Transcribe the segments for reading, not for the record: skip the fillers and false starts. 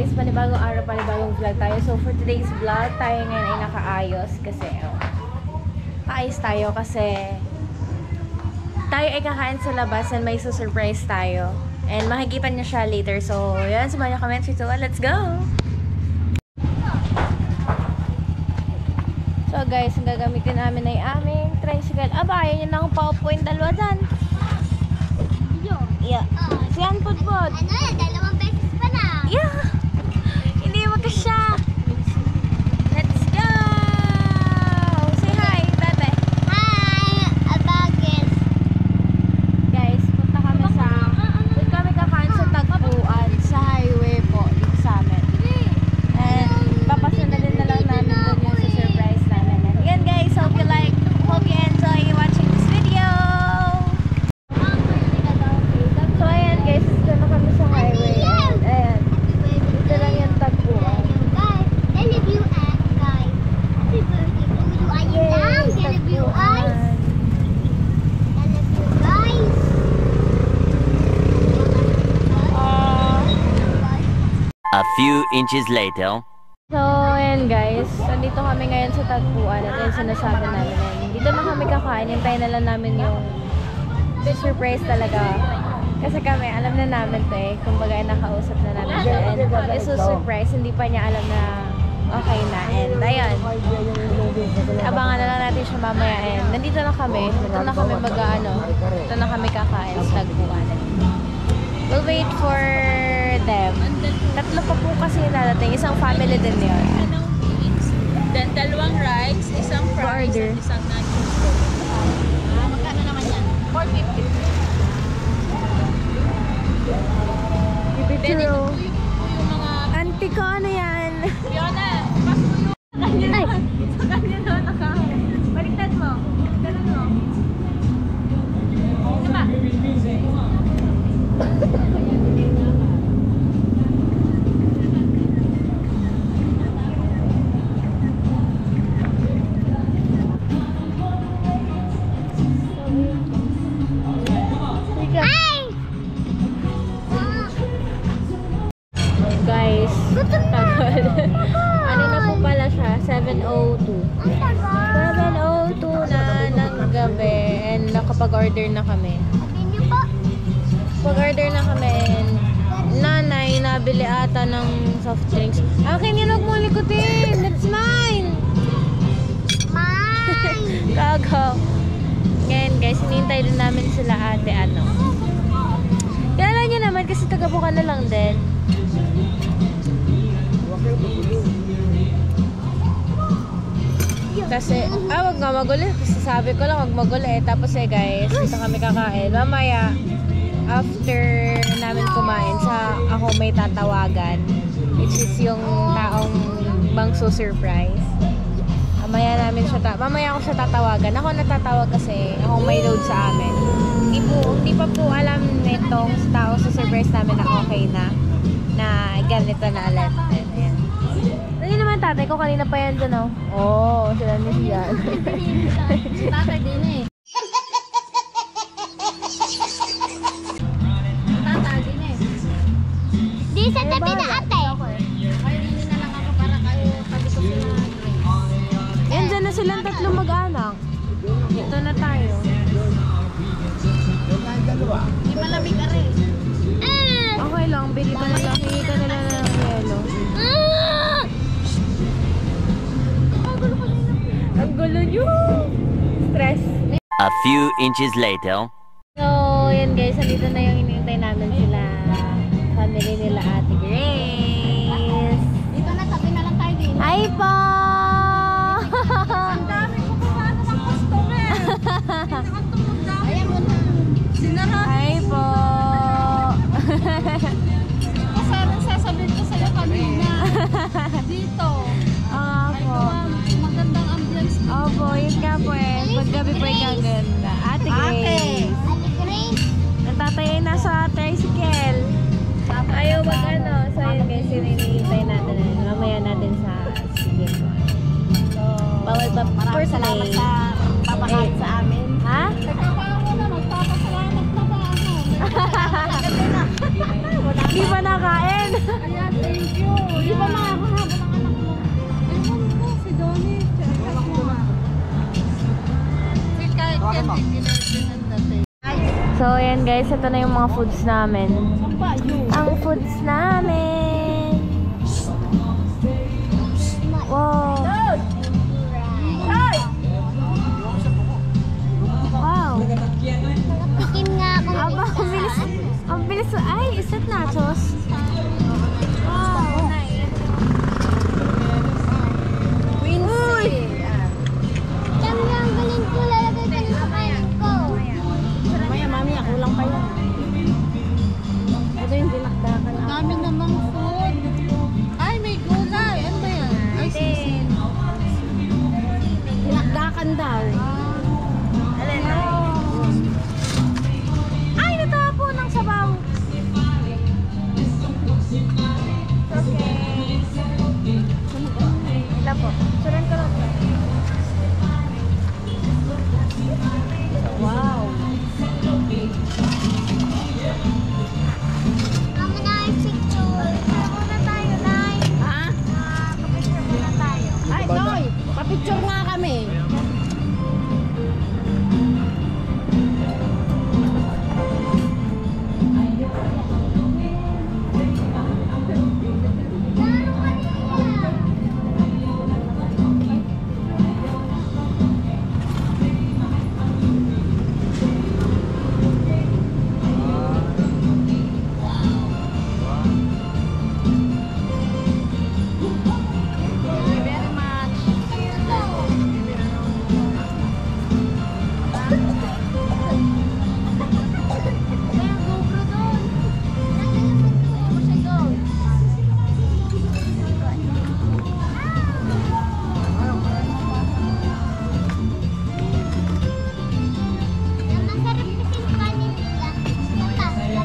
guys, panibagong araw, panibagong vlog tayo. So for today's vlog, tayo ngayon ay nakaayos kasi paayos tayo kasi tayo ay kakain sa labas and may surprise tayo. And makikita niyo siya later. So yan, samahan niyo kami. 3, 2, 1, let's go! So guys, ang gagamitin namin ay aming tricycle. Aba, ayaw niyo na akong paupo yung dalawa dyan. Yeah. Si Anpod-pod. Ano yan? 2 beses pa na. Yeah. Hindi magkasya. Let's go. Say hi, Bebe. Hi, Abagis. Guys, punta kami kakain sa tagpuan sa highway po dito sa amin. And papasunodin na lang namin doon yung sa surprise namin. And again guys, hope you enjoy watching this video. So ayan guys, dito na kami sa highway. And ayan, dito lang yung tagpuan. Happy birthday to you. Ayun lang. Love you guys. Love you guys. A few inches later. So, ayan guys. Nandito kami ngayon sa tagpuan. At yung sinasabi namin. And dito na kami kakain. Hintayin na lang namin yung surprise talaga. Kasi kami, alam na namin to eh. Kumbaga, nakausap na namin siya. And it's a surprise. Hindi pa niya alam na okay na. And ayun. Abangan na lang natin siya mamaya. And nandito na kami. Dito na kami dito na kami kakain sa tagpuan. We'll wait for them. Tatlo pa po kasi dadating. Isang family din yun. Then, 2 rice, isang fries, Order. at isang nachos. Magkano naman yan? 450. Then, ito po yung mga... Auntie ko, ano yan? Fiona, pass mo yung... Ay! Sa kanya na naka... Baliktad mo. Ganun mo. Ano ba? Guys, tagal. Ano na po pala siya? 7:02. 7:02 na ng gabi and nakapag-order na kami. Pag-order na kami and nanay nabili ata ng soft drinks. Akin yun, huwag mo likutin! That's mine! Mine! Kagaw. Ngayon guys, hinihintay din namin sila ate Kilala nyo naman kasi taga-Buka na lang din. Kasi, wag nga magulo. Kasi sabi ko lang, wag magulo eh. Tapos guys, dito kami kakain. Mamaya, after namin kumain, ako may tatawagan. Which is yung taong bangso-surprise. Mamaya ako siya tatawagan. Ako natatawag kasi ako may load sa amin. Hindi pa po alam nitong tao sa surprise namin na okay na ganito na ulit. Ayan. Ano naman tatay ko? Kanina pa yan dyan sila niya yan. Tatay din eh. Tatay din eh. Di sa tabi na ate. Kainin na lang ako para kayo tabi ko sila. Yan dyan na silang tatlong mag-anak. Ito na tayo. Di malamig ka rin. Okay lang, bili ka na lang. Hingi ka na lang ng yelo. Ang gulo nyo! Stress. A few inches later. So, yan guys. Nandito na yung hinihintay namin sila. Family nila Ate Grace. Dito na, tabi na lang tayo din. Hi po! Ang dami ko kumano ng customer. Ayan mo na. Sinara. Hi po! Kasi anong sasabihin ko sa'yo kanina. Dito. Ay, Opo. magandang ambience. Opo, yun nga po eh. Paggabi po yung gaganda. Ate Grace. Ate Grace. Natatayay na sa tricycle. Ayaw So yun guys, yun hinihintay natin. Mamaya natin sa sige po. So, bawal ba first day? Papakain sa amin. Ha? Magpapasalamat na ba ako? Hindi pa nakain. Ayan, thank you. Di ba makakahabol ang anak mo? Ewan mo, si Donnie. Si kahit yan, ginagawa dati. So, ayan guys, ito na yung mga foods namin. Ang foods namin. Wow. Wow. Tikim nga akong Aba, ang bilis. Ang bilis. Ay, is that nachos? Wow. Uy! Yan lang, galing ko. Lalagay ko na sa kain ko. Maya, mami, kulang pa yun. Ito yung dinakdakan. Dami namang food. Ay, may gulay. Ano ba yan? Ay, sisig. Dinakdakan daw. Ay, natapo ng sabaw. Okay. Ito po. Suran ko lang. Wow. Mama na yung picture. Muna tayo, Nay. Ha? Kapicture muna tayo. Ay, Toy! Papicture nga kami.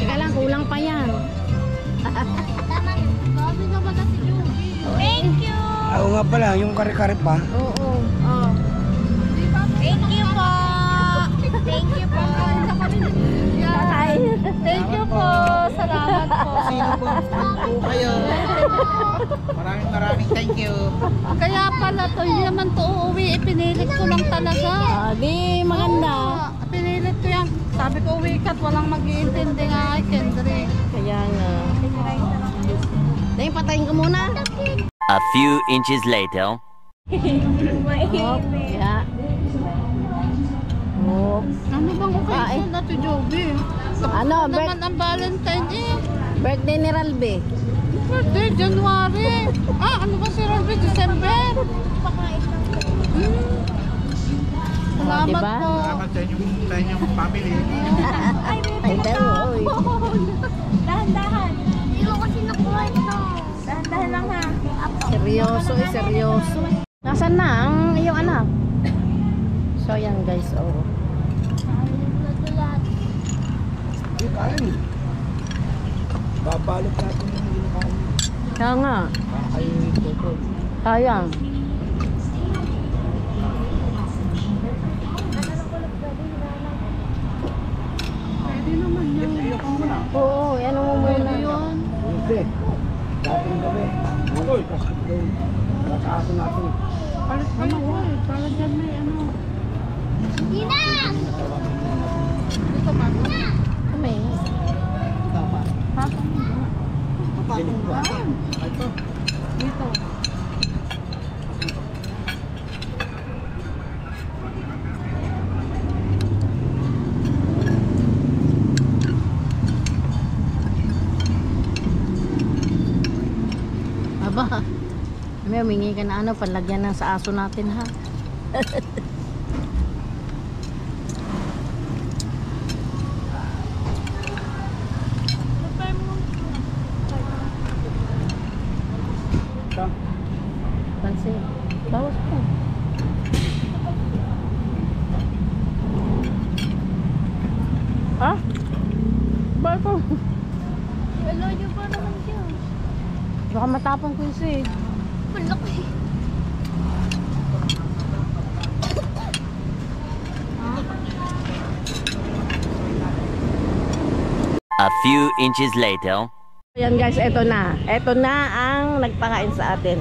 Teka lang, kulang pa yan. Thank you! Oo nga pala, yung kare-kare pa. Oo. Oh. Thank you po! Thank you po! Thank you po. Salamat po. Sino po? Po kayo. Maraming thank you. Kaya pala to, hindi naman to uuwi. Pinilit ko lang talaga. Ah, di maganda. Oo, pinilit ko yan. Sabi ko uwi ka't walang mag-iintindi nga kay Kendrick. Kaya nga. Dahil patayin ko muna. A few inches later. Hop. Yeah. Hop. Ano bang occasion na to, Joby? Ano, Naman ang Valentine eh. birthday ni Ralbe. Birthday, January. Ano ba si Robby? December. Salamat diba? po. Salamat sa inyong family. Ay, daw. Oy. Dahan-dahan. Hindi ko kasi nakuha ito. Dahan-dahan lang ha. Seryoso eh, seryoso. Nasaan na ang iyong anak? So, yan guys, oh. Kain. Babalot natin yung ginakain. Kaya nga. Kakain ito. Sayang. Pwede naman yun. Oo, yan mo muna. Yun. Hindi. Dating gabi. Uy, kaso natin. Palit naman ko eh. Para dyan may ano. Dina! Dito ba? Kami. Ha? Ito. Dito. Aba. May humingi ka na ano, panlagyan ng sa aso natin ha. Ito. Pansin. Bawas po. Ha? Bakit po? Wala niyo pa naman siya. Baka matapang ko isa eh. Malaki. A few inches later. Ayan guys, eto na. Eto na ang nagpakain sa atin.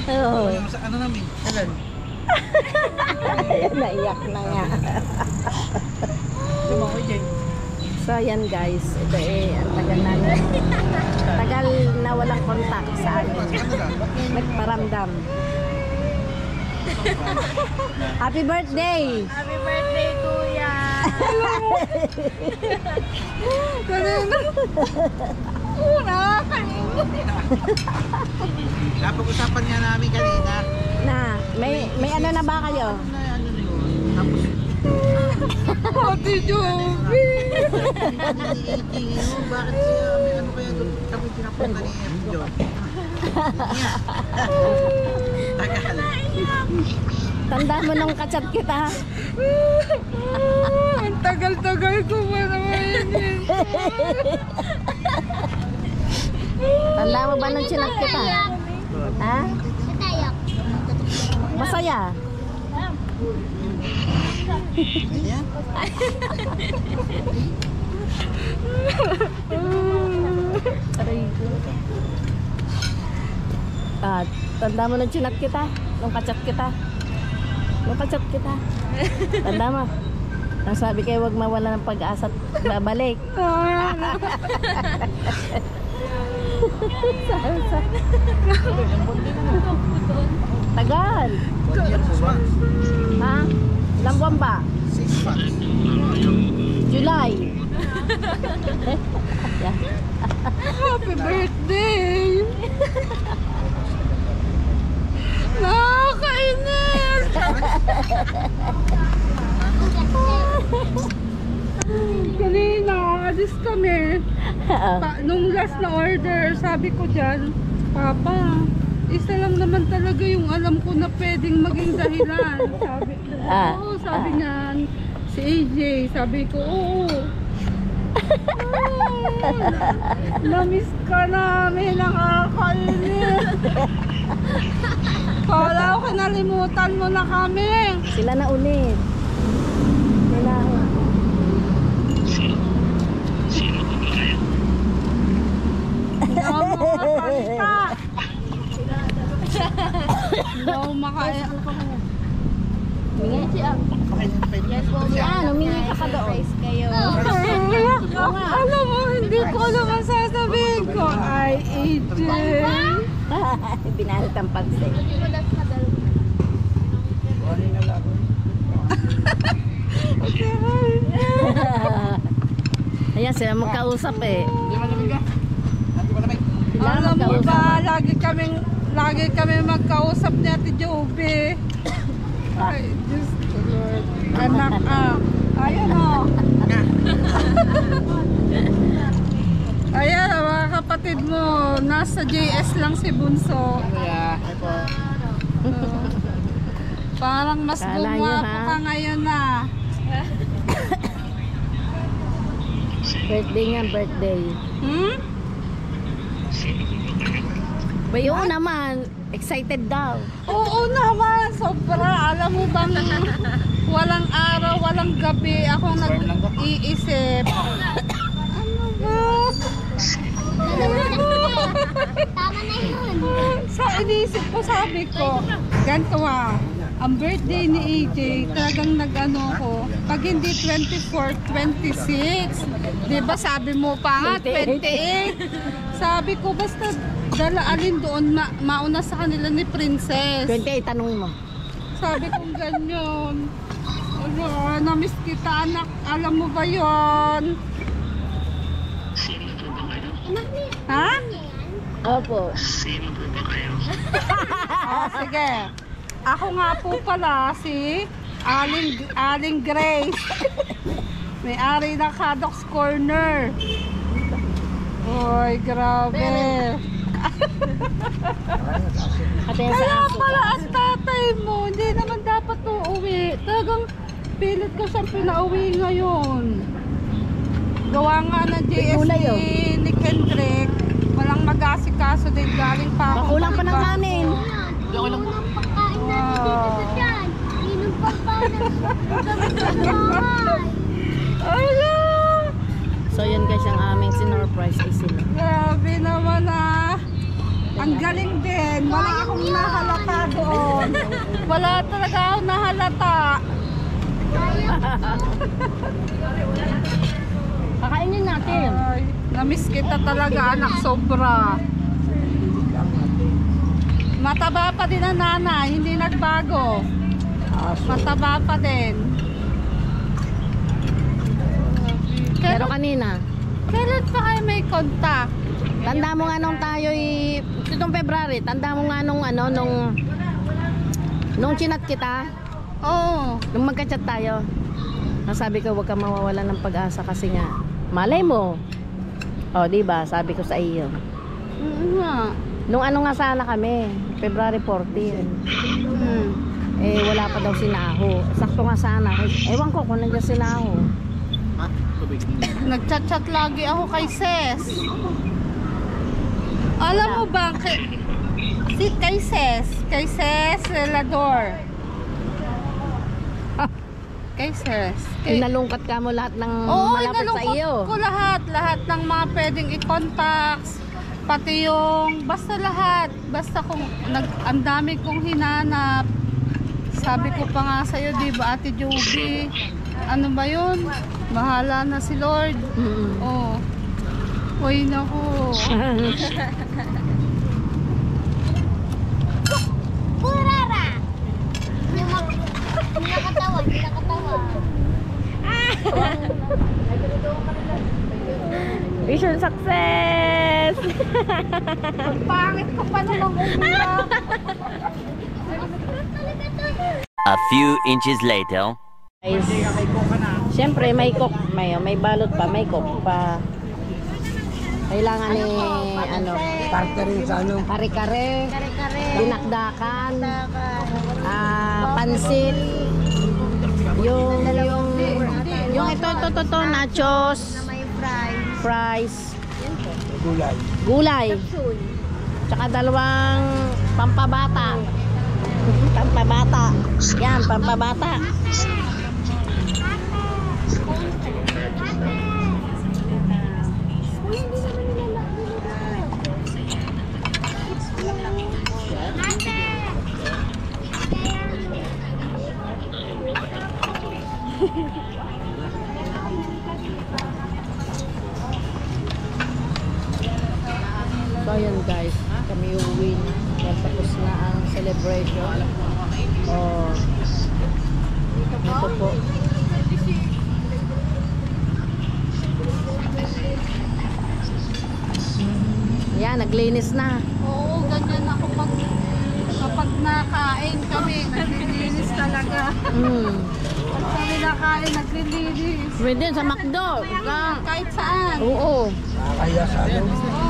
Oh. Ano namin? Alan? Ayan, naiyak na nga. So ayan guys, ito ang tagal namin. Tagal na walang kontak sa amin. Nagparamdam. Happy birthday! Happy birthday, Kuya! Napag-usapan nga namin kanina. Na, may ano na ba kayo? Ate Jovi! Bakit siya? May ano kaya doon kami pinapunta ni John? Tagal. Tanda mo nung kachat kita. Ang tagal-tagal ko pa naman yun. Tanda mo ba nung chinat kita? Ha? Natayak. Masaya? Ayan. Tanda mo nung chinat kita? Nung kachat kita? Nung kachat kita? Tanda mo? Ang sabi kayo, wag mawala ng pag-asa at babalik. Tagal. 1 year po ba? Ha? Ilang buwan ba? 6 months. July. Happy birthday! Nakakainis! Kanina, alis kami. Nung last na order, sabi ko dyan, Papa, isa lang naman talaga yung alam ko na pwedeng maging dahilan. Sabi, oo, sabi niya, si AJ, sabi ko, oo. Namiss ka namin, nakakainis. Kala ko kinalimutan mo na kami. Sila na ulit. Sila. Hindi ako makasalita. Hindi ako makaya. Yan, humingi ka doon. Alam mo, hindi ko naman sasabihin ko. Ay, AJ. Binalit ang pansin. Ayan, sila magkausap eh. Alam mo ba, lagi kami magkausap ni Ate Jovi. Ay, Diyos ko Lord. Anak Ayan o. Ayan mga kapatid mo. Nasa JS lang si Bunso. Parang mas Kala nyo, gumwapo ha? ka ngayon na. Birthday nga, birthday. Hmm? Bayo naman, excited daw. Oo naman, sobra. Alam mo bang walang araw, walang gabi akong nag-iisip. Ano ba? Tama na yun. Sa inisip ko, sabi ko, ganito ang birthday ni AJ, talagang nag-ano ko, pag hindi 24, 26. Diba sabi mo pa nga, 28. Sabi ko, basta alin doon, mauna sa kanila ni Princess. 28, tanong mo. Sabi kong ganyan. Ano, namiss kita anak. Alam mo ba yon? Ha? Opo. Oh, sige. Ako nga po pala si Aling Grace. May-ari ng Haddock's Corner. Oy, grabe. Kaya pala ang tatay mo, hindi naman dapat uuwi. Talagang pilit ko siyang pinauwi ngayon. Gawa nga ng Gulay, GST oh. ni Kendrick. Walang mag-asikaso din. Galing pa ako. Makulang pa ng kanin. Unang pagkain natin dito dyan. Inom pa pa ng bahay. Ala! So yan guys, ang aming sinurprise is sila. Grabe naman ah. Ang galing din. Wala akong nahalata doon. Wala talaga akong nahalata. Kakainin natin. Ay, namiss kita talaga anak, sobra. Mataba pa din ang nanay, hindi nagbago. Mataba pa din. Pero kanina, Kailan pa kayo may contact? tanda mo nga nung tayo'y, itong February, tanda mo nga nung ano, nung chinat kita, Oo. nung magka-chat tayo. Sabi ko, huwag kang mawawalan ng pag-asa kasi nga, malay mo. O, diba? Sabi ko sa iyo. Nga. Nung ano nga sana kami, February 14. Eh, wala pa daw si Naho. Sakto nga sana. Ewan ko kung nandiyan si Naho. Nagchat-chat lagi ako kay Ses. Alam mo ba, kay Ses Relador. Kay Ses. Inalungkat ka mo lahat ng Oo, malapit sa iyo. inalungkot ko lahat ng mga pwedeng i-contacts, pati yung, basta lahat, basta kung, ang dami kong hinanap, sabi ko pa nga sa'yo, di ba Ate Joby, ano ba yun? Bahala na si Lord. Oo. Uy, naku. Burara! Nakatawa. Mission success! Pangit ko pa naman umiyak. A few inches later. Guys, syempre may cook, may balot pa, may cook pa. Kailangan ni ano, kare-kare, dinakdakan, pansit, yung ito, nachos, fries, gulay, tsaka dalawang pampabata. Yan, pampabata. So ayan guys, kami uuwi na. Yan, tapos na ang celebration. Oh, ito po. Yan, naglinis na. Oo, ganyan ako kapag nakain kami, naglilinis talaga. Pag kami nakain, naglilinis. Pwede sa McDo. Kahit saan. Oo. Oo.